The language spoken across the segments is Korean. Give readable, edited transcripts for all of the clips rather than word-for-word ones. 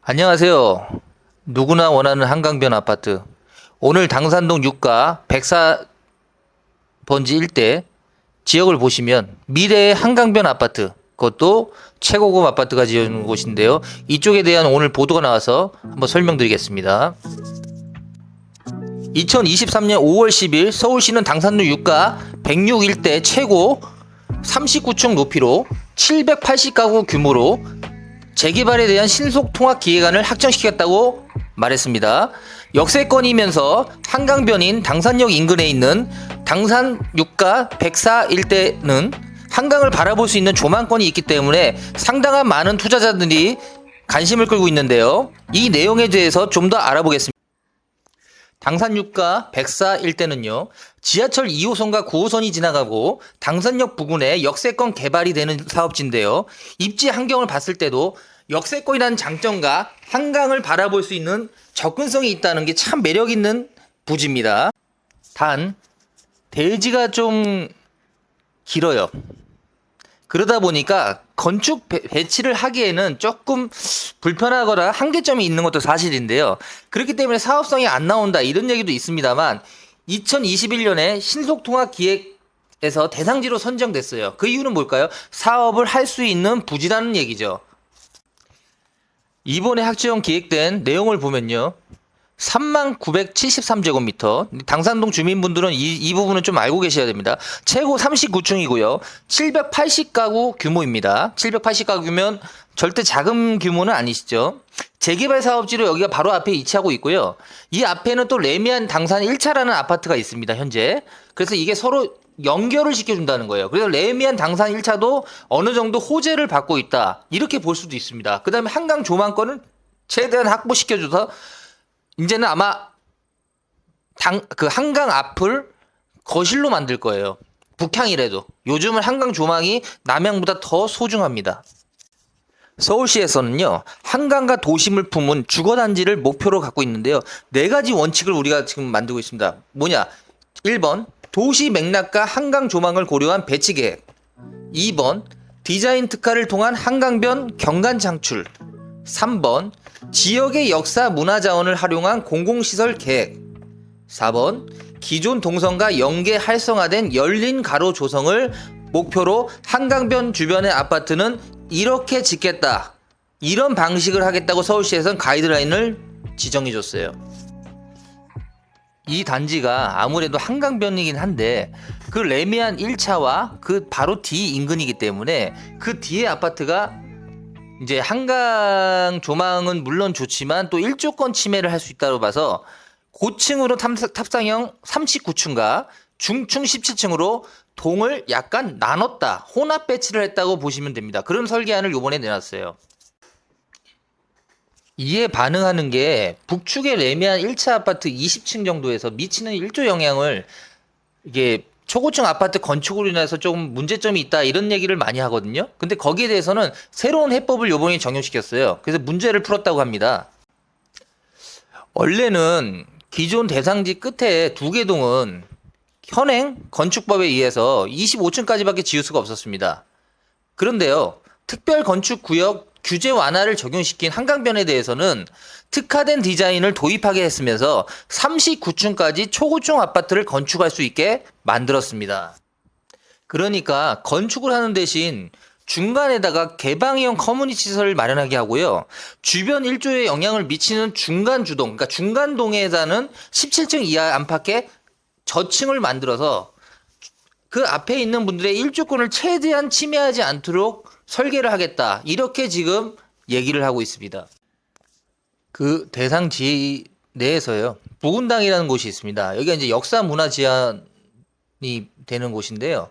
안녕하세요. 누구나 원하는 한강변 아파트. 오늘 당산동 유가 104번지 일대 지역을 보시면 미래의 한강변 아파트, 그것도 최고급 아파트가 지어진 곳인데요. 이쪽에 대한 오늘 보도가 나와서 한번 설명드리겠습니다. 2023년 5월 10일 서울시는 당산동 유가 106 일대 최고 39층 높이로 780가구 규모로 재개발에 대한 신속 통합 기획안을 확정시켰다고 말했습니다. 역세권이면서 한강변인 당산역 인근에 있는 당산 유가 104 일대는 한강을 바라볼 수 있는 조망권이 있기 때문에 상당한 많은 투자자들이 관심을 끌고 있는데요. 이 내용에 대해서 좀 더 알아보겠습니다. 당산 유가 104 일대는요, 지하철 2호선과 9호선이 지나가고 당산역 부근에 역세권 개발이 되는 사업지인데요. 입지 환경을 봤을 때도 역세권이라는 장점과 한강을 바라볼 수 있는 접근성이 있다는 게 참 매력 있는 부지입니다. 단, 대지가 좀 길어요. 그러다 보니까 건축 배치를 하기에는 조금 불편하거나 한계점이 있는 것도 사실인데요. 그렇기 때문에 사업성이 안 나온다 이런 얘기도 있습니다만 2021년에 신속통합기획에서 대상지로 선정됐어요. 그 이유는 뭘까요? 사업을 할 수 있는 부지라는 얘기죠. 이번에 확정 기획된 내용을 보면요. 3973제곱미터. 당산동 주민분들은 이 부분은 좀 알고 계셔야 됩니다. 최고 39층이고요. 780가구 규모입니다. 780가구면 절대 작은 규모는 아니시죠. 재개발 사업지로 여기가 바로 앞에 위치하고 있고요. 이 앞에는 또 레미안 당산 1차라는 아파트가 있습니다. 현재. 그래서 이게 서로 연결을 시켜준다는 거예요. 그래서 레미안 당산 1차도 어느 정도 호재를 받고 있다. 이렇게 볼 수도 있습니다. 그 다음에 한강 조망권을 최대한 확보시켜줘서 이제는 아마 그 한강 앞을 거실로 만들 거예요. 북향이라도. 요즘은 한강 조망이 남향보다 더 소중합니다. 서울시에서는요, 한강과 도심을 품은 주거단지를 목표로 갖고 있는데요. 4가지 원칙을 우리가 지금 만들고 있습니다. 뭐냐? 1번, 도시 맥락과 한강 조망을 고려한 배치 계획. 2번, 디자인 특화를 통한 한강변 경관 창출. 3번, 지역의 역사 문화 자원을 활용한 공공시설 계획. 4번, 기존 동선과 연계 활성화된 열린 가로 조성을 목표로 한강변 주변의 아파트는 이렇게 짓겠다. 이런 방식을 하겠다고 서울시에서는 가이드라인을 지정해 줬어요. 이 단지가 아무래도 한강변이긴 한데 그 레미안 1차와 그 바로 뒤 인근이기 때문에 그 뒤에 아파트가 이제 한강 조망은 물론 좋지만 또 일조권 침해를 할 수 있다고 봐서 고층으로 탑상형 39층과 중층 17층으로 동을 약간 나눴다. 혼합 배치를 했다고 보시면 됩니다. 그런 설계안을 요번에 내놨어요. 이에 반응하는 게 북측의 레미안 1차 아파트 20층 정도에서 미치는 일조 영향을 이게 초고층 아파트 건축으로 인해서 좀 문제점이 있다 이런 얘기를 많이 하거든요. 근데 거기에 대해서는 새로운 해법을 요번에 적용시켰어요. 그래서 문제를 풀었다고 합니다. 원래는 기존 대상지 끝에 2개 동은 현행 건축법에 의해서 25층까지밖에 지을 수가 없었습니다. 그런데요, 특별건축구역 규제 완화를 적용시킨 한강변에 대해서는 특화된 디자인을 도입하게 했으면서 39층까지 초고층 아파트를 건축할 수 있게 만들었습니다. 그러니까 건축을 하는 대신 중간에다가 개방형 커뮤니티 시설을 마련하게 하고요. 주변 일조에 영향을 미치는 중간 주동, 그러니까 중간동에 사는 17층 이하 안팎의 저층을 만들어서 그 앞에 있는 분들의 일조권을 최대한 침해하지 않도록 설계를 하겠다. 이렇게 지금 얘기를 하고 있습니다. 그 대상지 내에서요. 부근당이라는 곳이 있습니다. 여기가 이제 역사문화지안이 되는 곳인데요.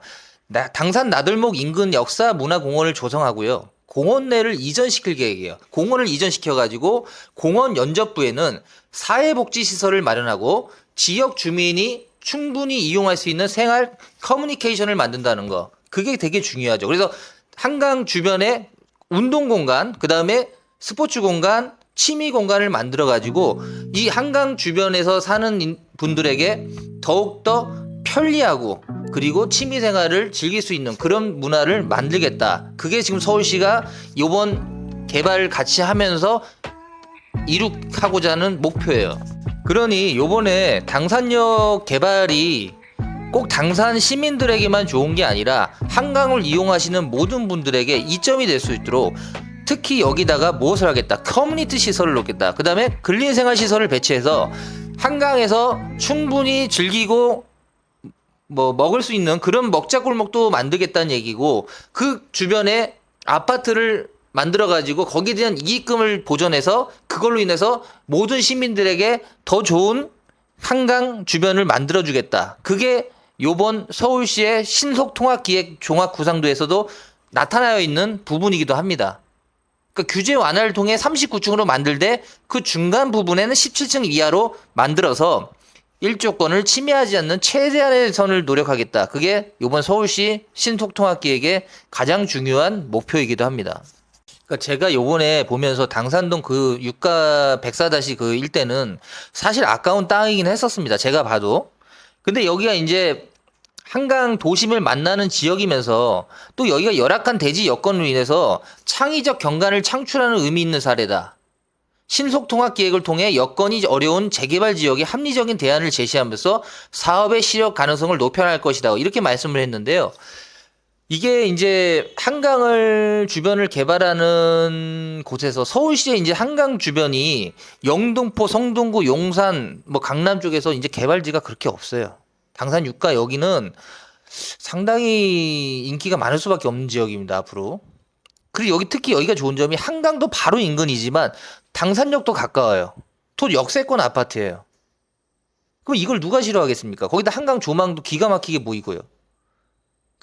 당산 나들목 인근 역사문화공원을 조성하고요. 공원 내를 이전시킬 계획이에요. 공원을 이전시켜가지고 공원 연접부에는 사회복지시설을 마련하고 지역 주민이 충분히 이용할 수 있는 생활 커뮤니케이션을 만든다는 거. 그게 되게 중요하죠. 그래서 한강 주변에 운동 공간, 그 다음에 스포츠 공간, 취미 공간을 만들어 가지고 이 한강 주변에서 사는 분들에게 더욱더 편리하고 그리고 취미 생활을 즐길 수 있는 그런 문화를 만들겠다. 그게 지금 서울시가 이번 개발을 같이 하면서 이룩하고자 하는 목표예요. 그러니 요번에 당산역 개발이 꼭 당산 시민들에게만 좋은 게 아니라 한강을 이용하시는 모든 분들에게 이점이 될 수 있도록 특히 여기다가 무엇을 하겠다? 커뮤니티 시설을 놓겠다. 그 다음에 근린생활 시설을 배치해서 한강에서 충분히 즐기고 뭐 먹을 수 있는 그런 먹자골목도 만들겠다는 얘기고, 그 주변에 아파트를 만들어 가지고 거기에 대한 이익금을 보전해서 그걸로 인해서 모든 시민들에게 더 좋은 한강 주변을 만들어 주겠다. 그게 요번 서울시의 신속통합기획 종합구상도에서도 나타나어 있는 부분이기도 합니다. 그러니까 규제 완화를 통해 39층으로 만들되 그 중간 부분에는 17층 이하로 만들어서 일조권을 침해하지 않는 최대한의 선을 노력하겠다. 그게 이번 서울시 신속통합기획의 가장 중요한 목표이기도 합니다. 그러니까 제가 요번에 보면서 당산동 그 유가 104- 그 일대는 사실 아까운 땅이긴 했었습니다. 제가 봐도. 근데 여기가 이제 한강 도심을 만나는 지역이면서 또 여기가 열악한 대지 여건으로 인해서 창의적 경관을 창출하는 의미 있는 사례다. 신속통합기획을 통해 여건이 어려운 재개발 지역에 합리적인 대안을 제시하면서 사업의 실효 가능성을 높여나갈 것이다. 이렇게 말씀을 했는데요. 이게 이제 한강을 주변을 개발하는 곳에서 서울시의 이제 한강 주변이 영등포, 성동구, 용산, 뭐 강남 쪽에서 이제 개발지가 그렇게 없어요. 당산 유가 여기는 상당히 인기가 많을 수밖에 없는 지역입니다, 앞으로. 그리고 여기 특히 여기가 좋은 점이 한강도 바로 인근이지만 당산역도 가까워요. 또 역세권 아파트예요. 그럼 이걸 누가 싫어하겠습니까? 거기다 한강 조망도 기가 막히게 보이고요.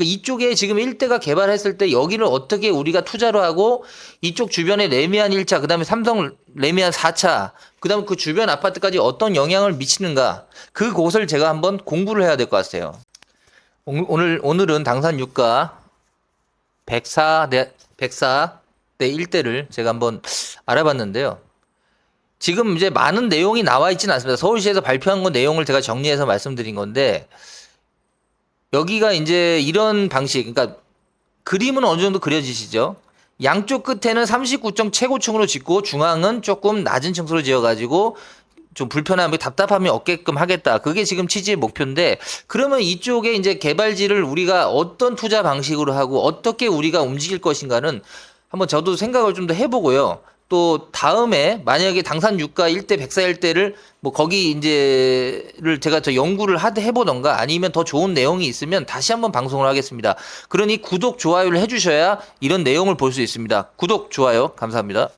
이쪽에 지금 일대가 개발했을 때 여기를 어떻게 우리가 투자를 하고 이쪽 주변에 레미안 1차, 그 다음에 삼성 레미안 4차, 그 다음에 그 주변 아파트까지 어떤 영향을 미치는가, 그곳을 제가 한번 공부를 해야 될 것 같아요. 오늘은 당산 유가 104대 1대를 제가 한번 알아봤는데요. 지금 이제 많은 내용이 나와 있지는 않습니다. 서울시에서 발표한 건 내용을 제가 정리해서 말씀드린 건데, 여기가 이제 이런 방식, 그러니까 그림은 어느 정도 그려지시죠? 양쪽 끝에는 39층 최고층으로 짓고 중앙은 조금 낮은 층수로 지어가지고 좀 불편함이 답답함이 없게끔 하겠다. 그게 지금 취지의 목표인데, 그러면 이쪽에 이제 개발지를 우리가 어떤 투자 방식으로 하고 어떻게 우리가 움직일 것인가는 한번 저도 생각을 좀 더 해보고요. 또 다음에 만약에 당산 유가 1대 104 1대를 뭐 거기 이제를 제가 더 연구를 해보던가 아니면 더 좋은 내용이 있으면 다시 한번 방송을 하겠습니다. 그러니 구독, 좋아요를 해주셔야 이런 내용을 볼 수 있습니다. 구독, 좋아요 감사합니다.